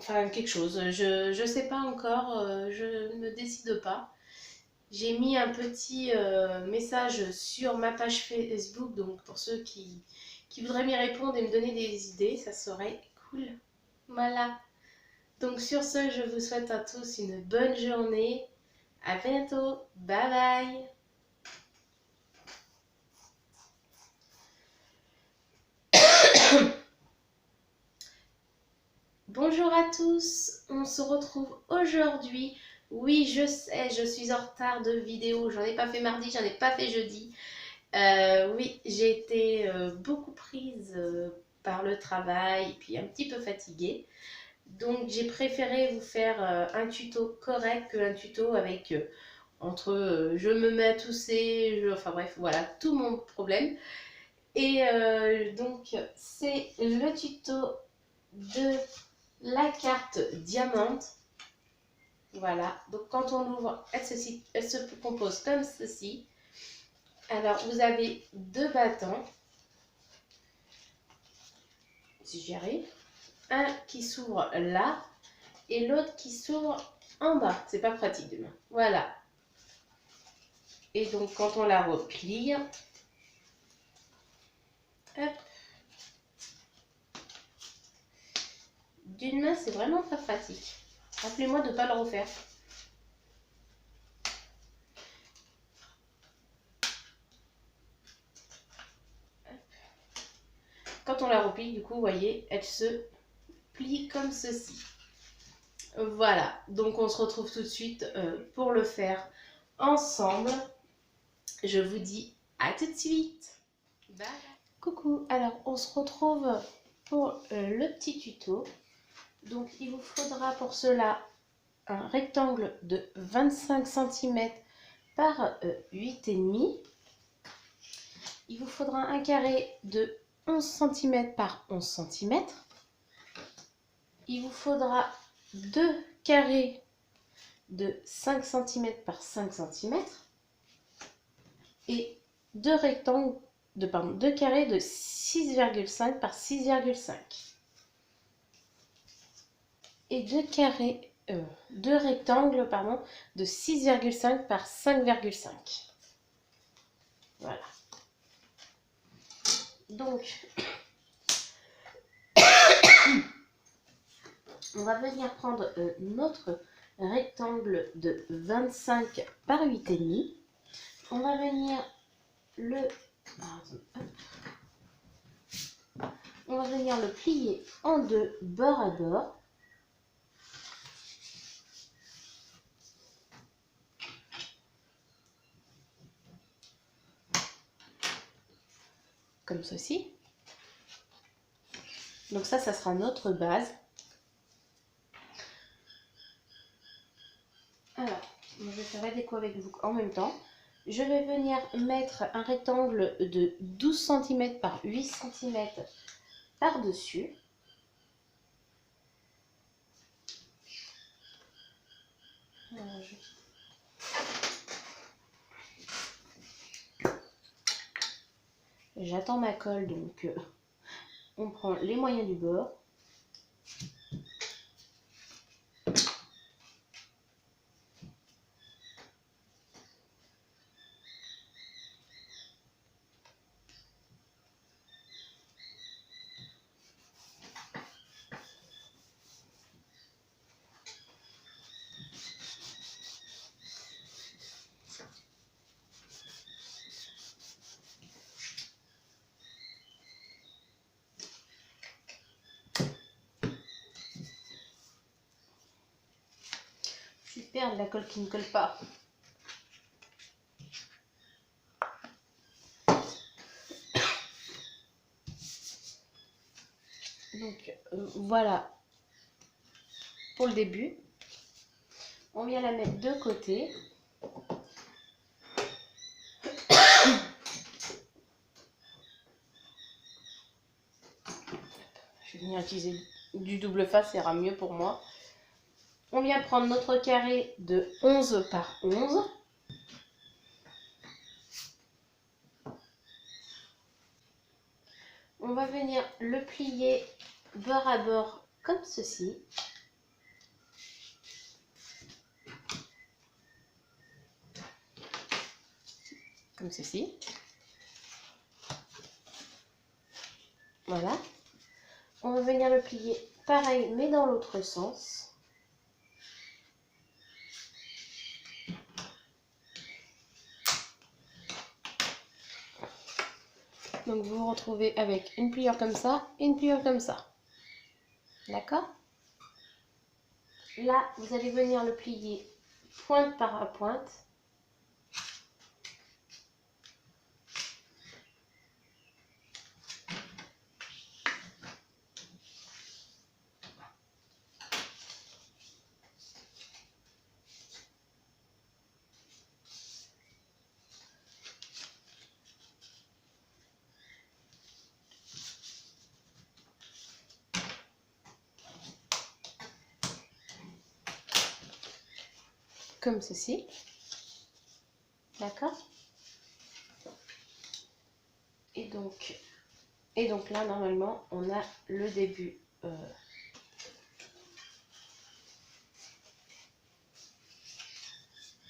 enfin quelque chose. Je sais pas encore, je ne décide pas. J'ai mis un petit message sur ma page Facebook, donc pour ceux qui voudraient m'y répondre et me donner des idées, ça serait cool. Voilà. Donc sur ce, je vous souhaite à tous une bonne journée. À bientôt. Bye bye. Bonjour à tous, on se retrouve aujourd'hui. Oui, je sais, je suis en retard de vidéo. J'en ai pas fait mardi, j'en ai pas fait jeudi. Oui, j'ai été beaucoup prise par le travail et puis un petit peu fatiguée. Donc j'ai préféré vous faire un tuto correct qu'un tuto avec entre je me mets à tousser, enfin bref, voilà, tout mon problème. Et donc c'est le tuto de la carte diamante. Voilà, donc quand on l'ouvre, elle se compose comme ceci. Alors vous avez deux battants, si j'y arrive, un qui s'ouvre là et l'autre qui s'ouvre en bas. C'est pas pratique de main. Voilà. Et donc quand on la replie, hop, d'une main c'est vraiment pas pratique. Rappelez-moi de ne pas le refaire. Quand on la replie, du coup, vous voyez, elle se plie comme ceci. Voilà, donc on se retrouve tout de suite pour le faire ensemble. Je vous dis à tout de suite. Bye. Coucou, alors on se retrouve pour le petit tuto. Donc il vous faudra pour cela un rectangle de 25 cm par 8,5. Il vous faudra un carré de 11 cm par 11 cm. Il vous faudra deux carrés de 5 cm par 5 cm et deux rectangles deux carrés de 6,5 par 6,5 et deux rectangles de 6,5 par 5,5. Voilà. Donc, on va venir prendre notre rectangle de 25 par 8,5. On va venir on va venir le plier en deux, bord à bord. Comme ceci. Donc ça sera notre base. Alors, je vais faire la déco avec vous en même temps. Je vais venir mettre un rectangle de 12 cm par 8 cm par-dessus. J'attends ma colle, donc on prend les moyens du bord. Super, de la colle qui ne colle pas. Donc voilà pour le début. On vient la mettre de côté. Je vais venir utiliser du double face, ça ira mieux pour moi. On vient prendre notre carré de 11 par 11. On va venir le plier bord à bord comme ceci. comme ceci. Voilà. On va venir le plier pareil, mais dans l'autre sens. Donc vous vous retrouvez avec une pliure comme ça et une pliure comme ça. D'accord? Là, vous allez venir le plier pointe par pointe. Comme ceci. D'accord? Et donc là, normalement, on a le début.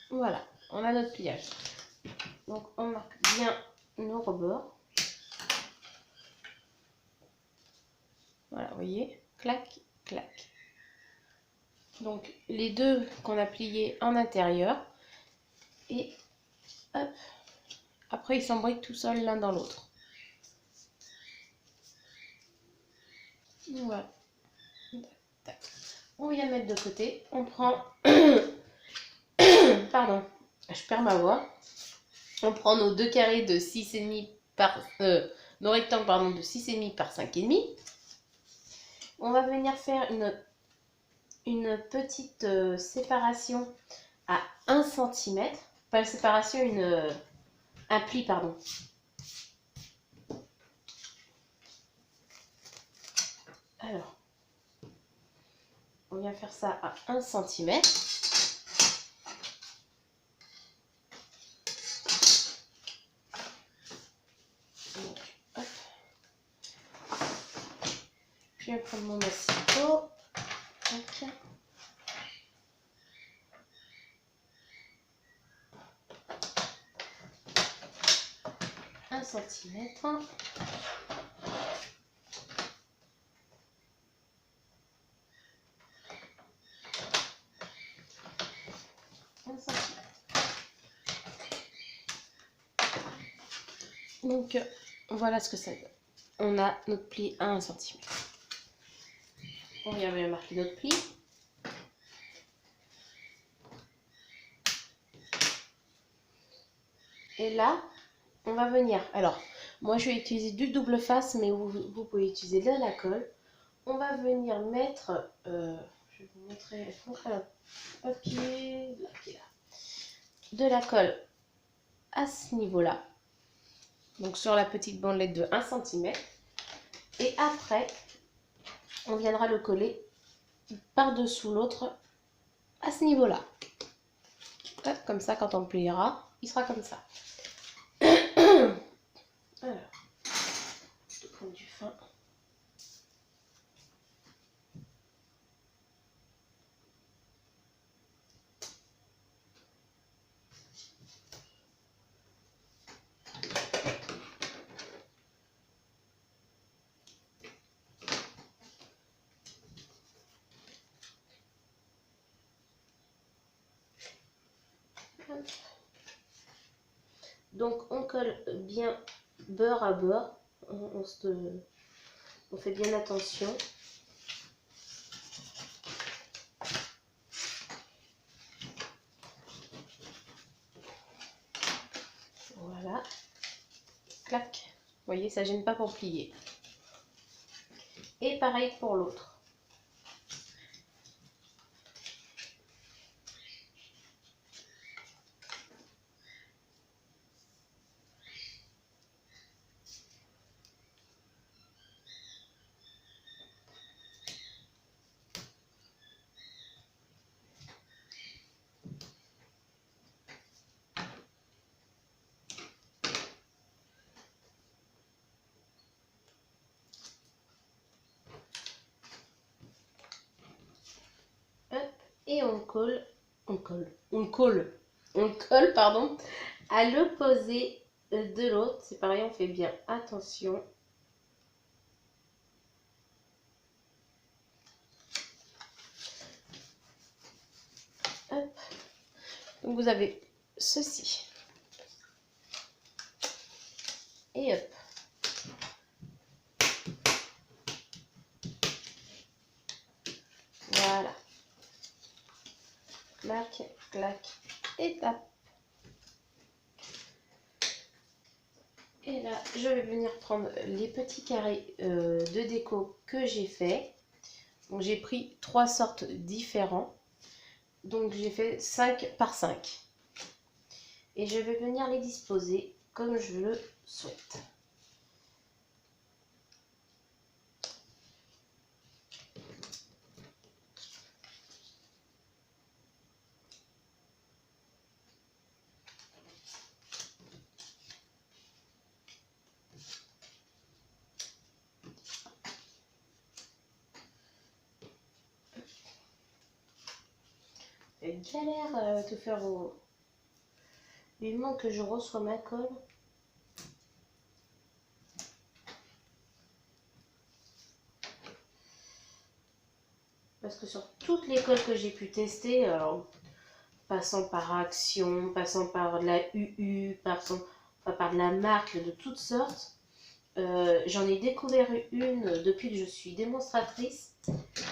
Voilà, on a notre pliage. Donc on marque bien nos rebords. Voilà, vous voyez, clac, clac. Donc les deux qu'on a pliés en intérieur. Et hop, après ils s'embriquent tout seuls l'un dans l'autre. Voilà. On vient mettre de côté. On prend... Pardon, je perds ma voix. On prend nos deux carrés de 6,5 par... nos rectangles, pardon, de 6,5 par 5,5. On va venir faire une petite séparation à 1 cm. Pas une séparation, un pli, pardon. Alors, on vient faire ça à 1 cm. Donc, hop. Je vais prendre mon massicot. Ok. Un centimètre. Donc voilà ce que ça donne. On a notre pli à 1 cm. On vient bien marquer notre pli. Et là, on va venir. Alors, moi je vais utiliser du double face, mais vous pouvez utiliser de la colle. On va venir mettre, je vais vous montrer un papier, de la colle à ce niveau-là. Donc sur la petite bandelette de 1 cm. Et après, on viendra le coller par-dessous l'autre à ce niveau-là. Comme ça, quand on le pliera, il sera comme ça. Alors, je prends du fin. Donc on colle bien beurre à beurre, on fait bien attention. Voilà, clac, vous voyez, ça gêne pas pour plier. Et pareil pour l'autre. Et on colle, pardon, à l'opposé de l'autre. C'est pareil, on fait bien attention. Hop. Donc vous avez ceci. Et hop. Voilà. Clac, clac, et tape. Et là, je vais venir prendre les petits carrés de déco que j'ai fait. Donc j'ai pris 3 sortes différents. Donc j'ai fait 5 par 5. Et je vais venir les disposer comme je le souhaite. Galère de faire au... vivement que je reçois ma colle. Parce que sur toutes les colles que j'ai pu tester, alors, passant par Action, passant par de la UU, passant par de la marque, de toutes sortes, j'en ai découvert une depuis que je suis démonstratrice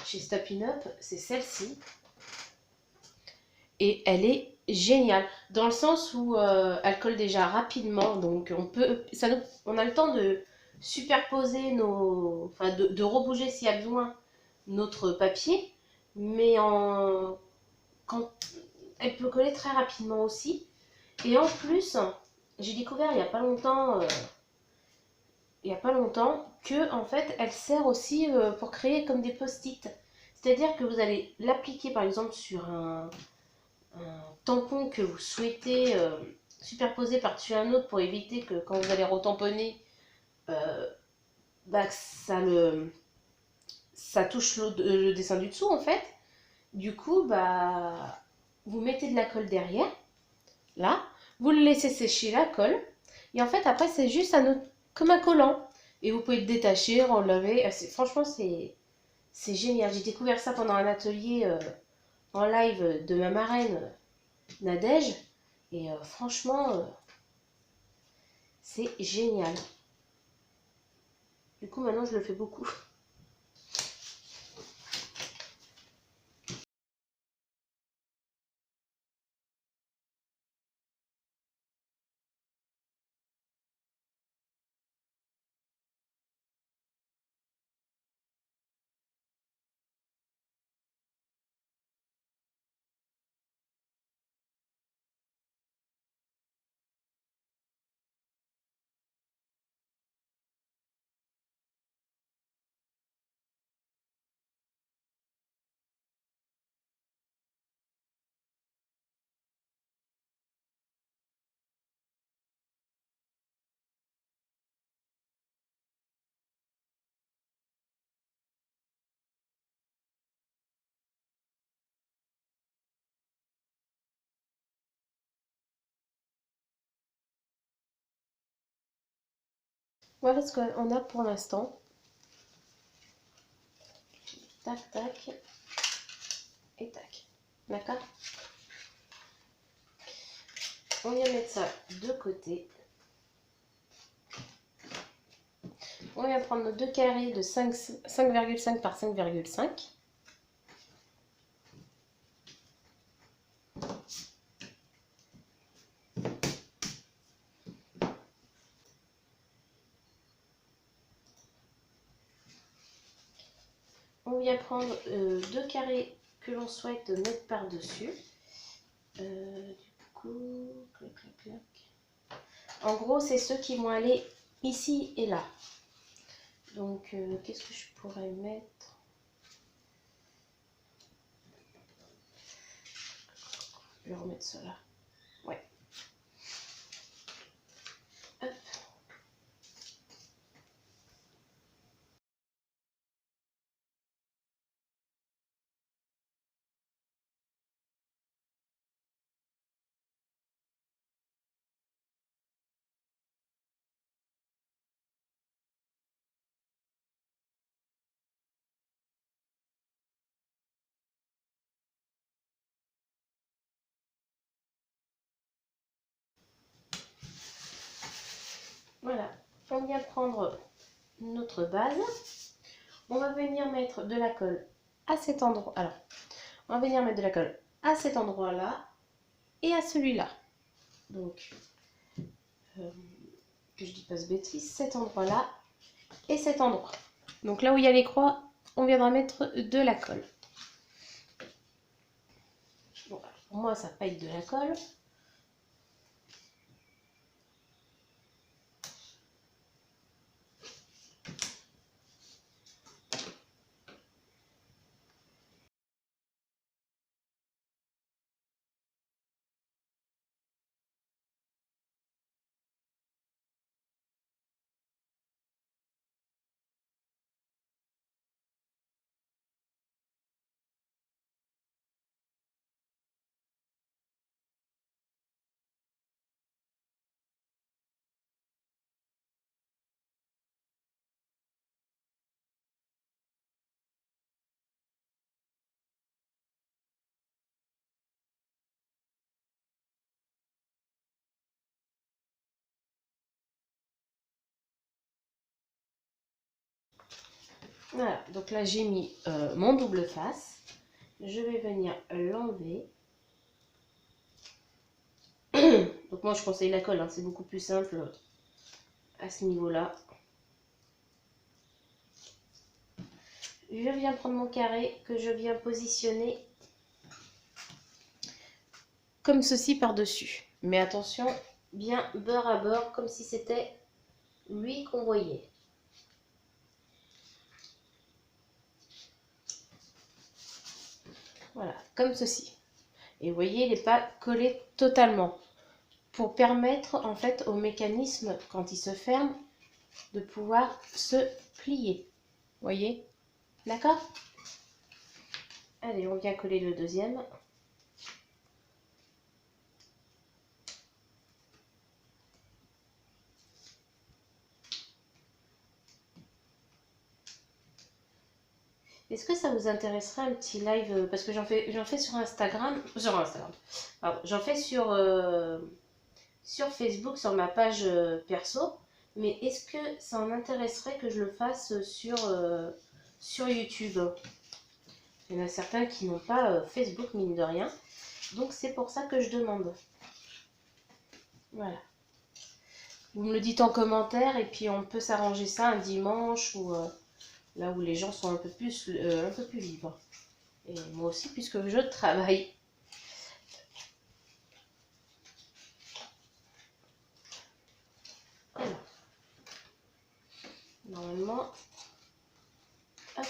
chez Stoppin' Up, c'est celle-ci. Et elle est géniale, dans le sens où elle colle déjà rapidement, donc on a le temps de superposer enfin de rebouger s'il y a besoin notre papier, mais quand elle peut coller très rapidement aussi. Et en plus, j'ai découvert il y a pas longtemps que en fait elle sert aussi pour créer comme des post-it. C'est-à-dire que vous allez l'appliquer par exemple sur un tampon que vous souhaitez superposer par-dessus un autre pour éviter que quand vous allez retamponner, bah, ça touche le dessin du dessous en fait. Du coup, bah, vous mettez de la colle derrière, là, vous le laissez sécher la colle, et en fait après c'est juste comme un collant. Et vous pouvez le détacher, enlever. Franchement, c'est génial. J'ai découvert ça pendant un atelier en live de ma marraine Nadège. Et franchement, c'est génial. Du coup, maintenant, je le fais beaucoup. Voilà ce qu'on a pour l'instant. Tac, tac. Et tac. D'accord? On vient mettre ça de côté. On vient prendre nos deux carrés de 5,5 par 5,5. On vient prendre deux carrés que l'on souhaite mettre par-dessus. Du coup, clac, clac, clac. En gros, c'est ceux qui vont aller ici et là. Donc, qu'est-ce que je pourrais mettre? Je vais remettre cela. Ouais. Hop. Voilà, on vient prendre notre base. On va venir mettre de la colle à cet endroit. Alors, on va venir mettre de la colle à cet endroit-là et à celui-là. Donc, que je dis pas de bêtises, cet endroit-là et cet endroit. Donc là où il y a les croix, on viendra mettre de la colle. Bon, pour moi, ça va être de la colle. Voilà, donc là j'ai mis mon double face. Je vais venir l'enlever. Donc moi je conseille la colle, hein, c'est beaucoup plus simple à ce niveau-là. Je viens prendre mon carré que je viens positionner comme ceci par-dessus. Mais attention, bien beurre à bord, comme si c'était lui qu'on voyait. Voilà, comme ceci. Et vous voyez, il n'est pas collé totalement. Pour permettre en fait au mécanisme, quand il se ferme, de pouvoir se plier. Vous voyez? D'accord? Allez, on vient coller le deuxième. Est-ce que ça vous intéresserait un petit live? Parce que j'en fais sur Instagram. Pardon, j'en fais sur Facebook, sur ma page perso. Mais est-ce que ça en intéresserait que je le fasse sur YouTube? Il y en a certains qui n'ont pas Facebook, mine de rien. Donc c'est pour ça que je demande. Voilà. Vous me le dites en commentaire et puis on peut s'arranger ça un dimanche ou là où les gens sont un peu plus libres. Et moi aussi puisque je travaille. Voilà. Normalement, hop.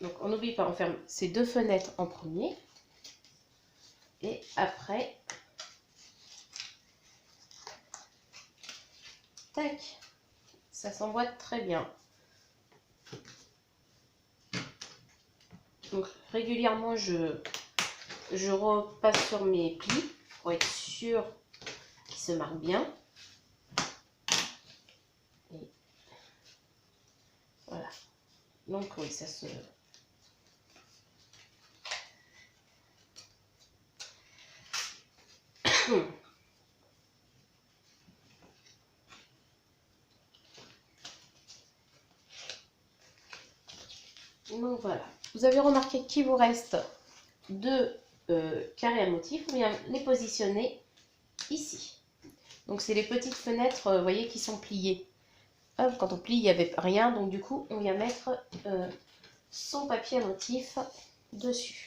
Donc on n'oublie pas, on ferme ces deux fenêtres en premier. Et après, tac, ça s'emboîte très bien. Donc régulièrement, je repasse sur mes plis pour être sûr qu'ils se marquent bien. Et voilà. Donc oui, ça se... Donc voilà. Vous avez remarqué qu'il vous reste deux carrés à motifs. On vient les positionner ici. Donc c'est les petites fenêtres, vous voyez, qui sont pliées. Hop, quand on plie, il n'y avait rien. Donc du coup, on vient mettre son papier à motif dessus.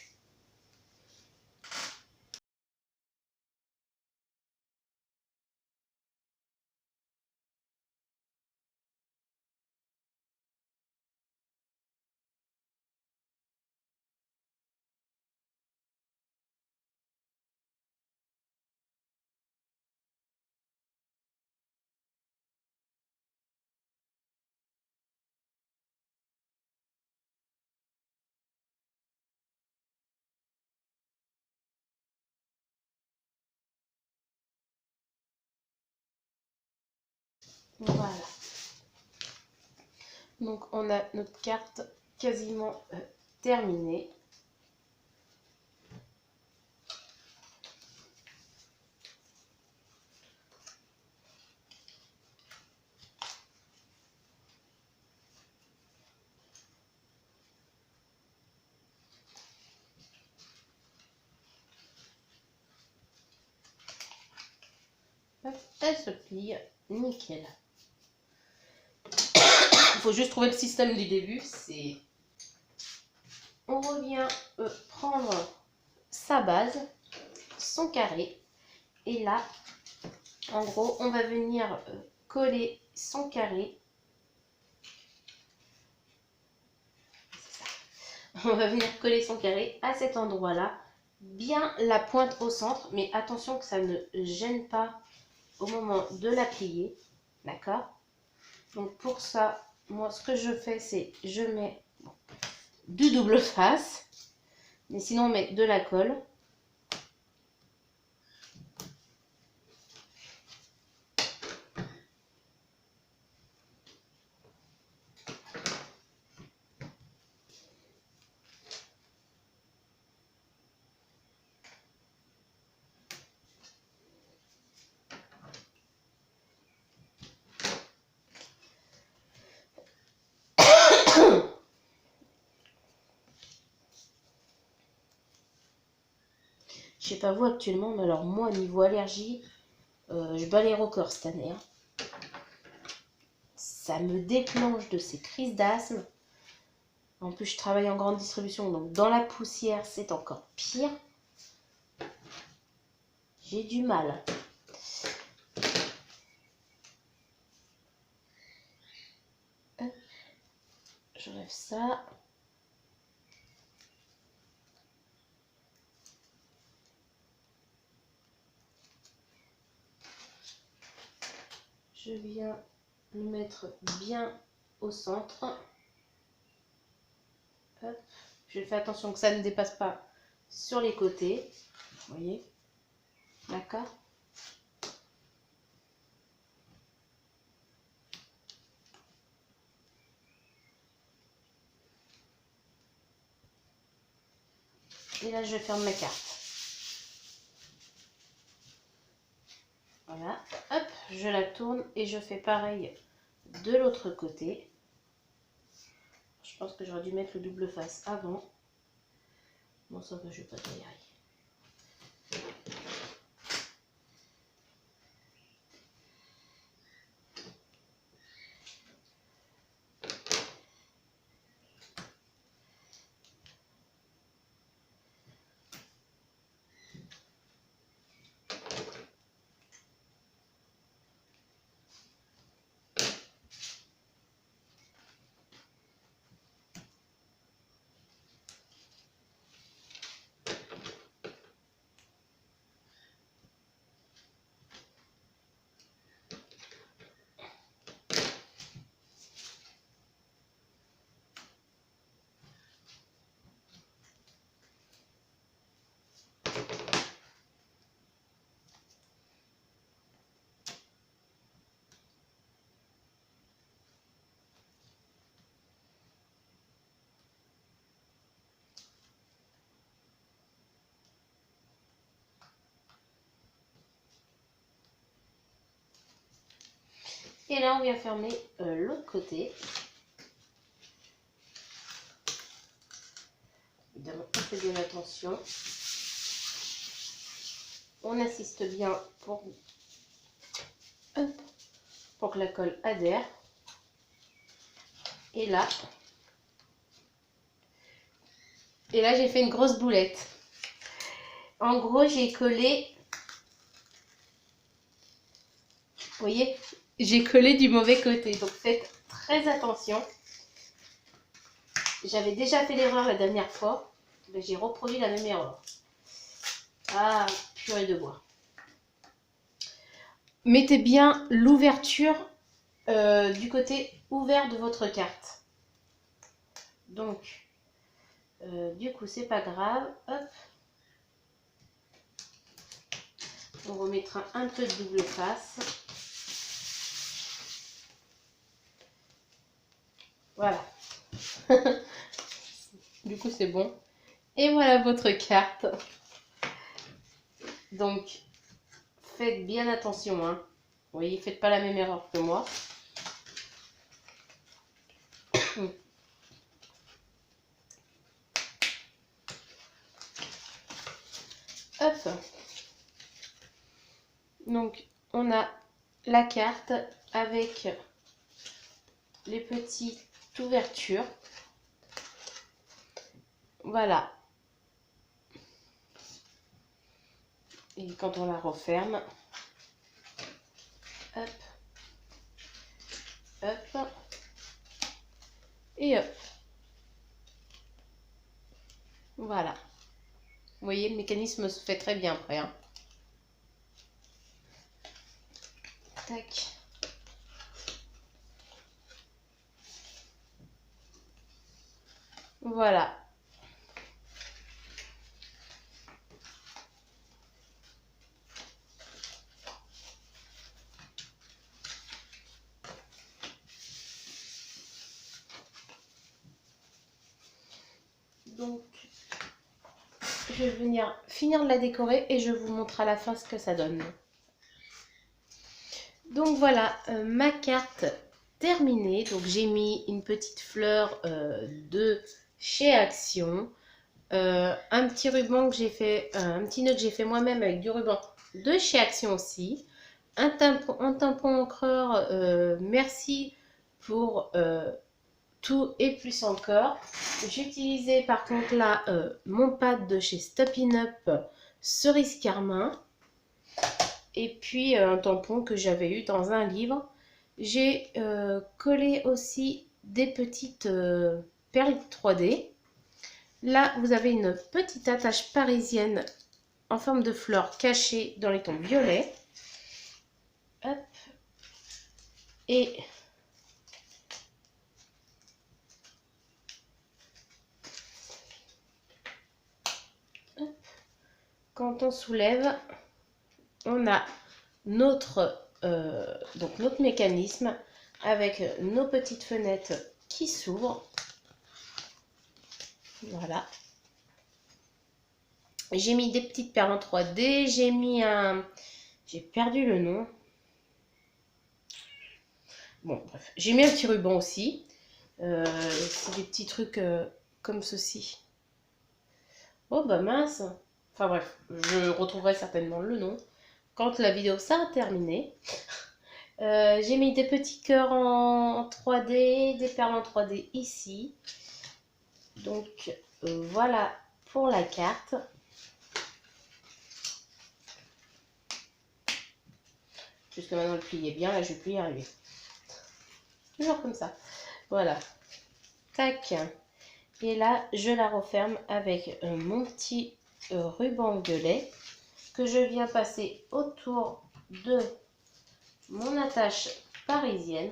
Voilà. Donc on a notre carte quasiment terminée. Hop, elle se plie, nickel. Il faut juste trouver le système du début. C'est, on revient prendre sa base, son carré, et là, en gros, on va venir coller son carré. On va venir coller son carré à cet endroit-là, bien la pointe au centre, mais attention que ça ne gêne pas au moment de la plier, d'accord? Donc pour ça, moi ce que je fais, c'est je mets du double face, mais sinon on met de la colle. Je sais pas vous actuellement, mais alors moi niveau allergie, je bats les records cette année. Hein. Ça me déclenche de ces crises d'asthme. En plus je travaille en grande distribution, donc dans la poussière c'est encore pire. J'ai du mal. J'enlève ça. Je viens le mettre bien au centre. Hop. Je fais attention que ça ne dépasse pas sur les côtés. Vous voyez? D'accord? Et là, je ferme ma carte. Voilà. Hop, je la tourne et je fais pareil de l'autre côté. Je pense que j'aurais dû mettre le double face avant. Bon, ça va, je vais pas y arriver. Et là, on vient fermer l'autre côté. Évidemment, on fait bien attention. On assiste bien pour que la colle adhère. Et là, j'ai fait une grosse boulette. En gros, j'ai collé, vous voyez, j'ai collé du mauvais côté. Donc faites très attention. J'avais déjà fait l'erreur la dernière fois, mais j'ai reproduit la même erreur. Ah, purée de bois. Mettez bien l'ouverture du côté ouvert de votre carte. Donc, du coup, c'est pas grave. Hop. On remettra un peu de double face. Voilà. Du coup, c'est bon. Et voilà votre carte. Donc, faites bien attention. Hein. Vous voyez, faites pas la même erreur que moi. Hop. Donc, on a la carte avec les petites ouvertures. Voilà. Et quand on la referme, hop, hop, et hop. Voilà. Vous voyez, le mécanisme se fait très bien après. Hein. Tac. Voilà. Donc, je vais venir finir de la décorer et je vous montre à la fin ce que ça donne. Donc voilà, ma carte terminée. Donc j'ai mis une petite fleur de chez Action. Un petit ruban que j'ai fait, un petit nœud que j'ai fait moi-même avec du ruban de chez Action aussi. Un tampon encreur, merci pour tout et plus encore. J'ai utilisé par contre là mon pad de chez Stoppin' Up cerise carmin. Et puis un tampon que j'avais eu dans un livre. J'ai collé aussi des petites perles 3D. Là, vous avez une petite attache parisienne en forme de fleur cachée dans les tons violets. Hop. Et hop. Quand on soulève, on a notre mécanisme avec nos petites fenêtres qui s'ouvrent. Voilà. J'ai mis des petites perles en 3D. J'ai mis un... J'ai perdu le nom. Bon, bref. J'ai mis un petit ruban aussi. C'est des petits trucs comme ceci. Oh, bah mince. Enfin bref, je retrouverai certainement le nom quand la vidéo sera terminée. J'ai mis des petits cœurs en 3D, des perles en 3D ici. Donc voilà pour la carte. Jusque maintenant le pli est bien, là je vais plus y arriver. Toujours comme ça. Voilà. Tac. Et là je la referme avec mon petit ruban violet que je viens passer autour de mon attache parisienne.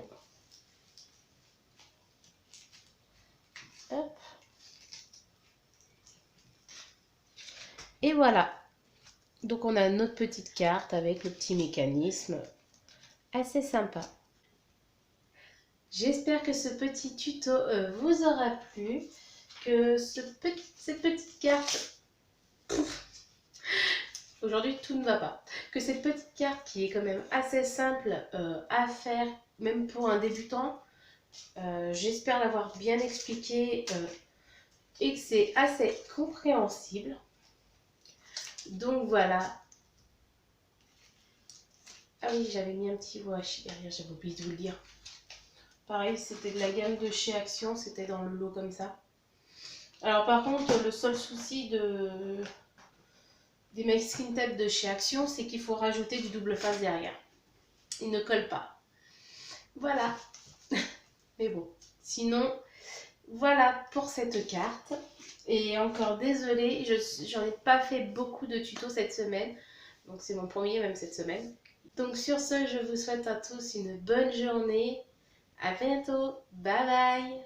Hop. Et voilà. Donc on a notre petite carte avec le petit mécanisme. Assez sympa. J'espère que ce petit tuto vous aura plu. Que cette petite carte... Aujourd'hui tout ne va pas. Que cette petite carte qui est quand même assez simple à faire, même pour un débutant, j'espère l'avoir bien expliqué et que c'est assez compréhensible. Donc voilà. Ah oui, j'avais mis un petit washi derrière, j'avais oublié de vous le dire. Pareil, c'était de la gamme de chez Action, c'était dans le lot comme ça. Alors par contre, le seul souci des masking tape de chez Action, c'est qu'il faut rajouter du double face derrière. Il ne colle pas. Voilà. Mais bon, sinon, voilà pour cette carte. Et encore désolée, j'en ai pas fait beaucoup de tutos cette semaine. Donc c'est mon premier même cette semaine. Donc sur ce, je vous souhaite à tous une bonne journée. À bientôt. Bye bye.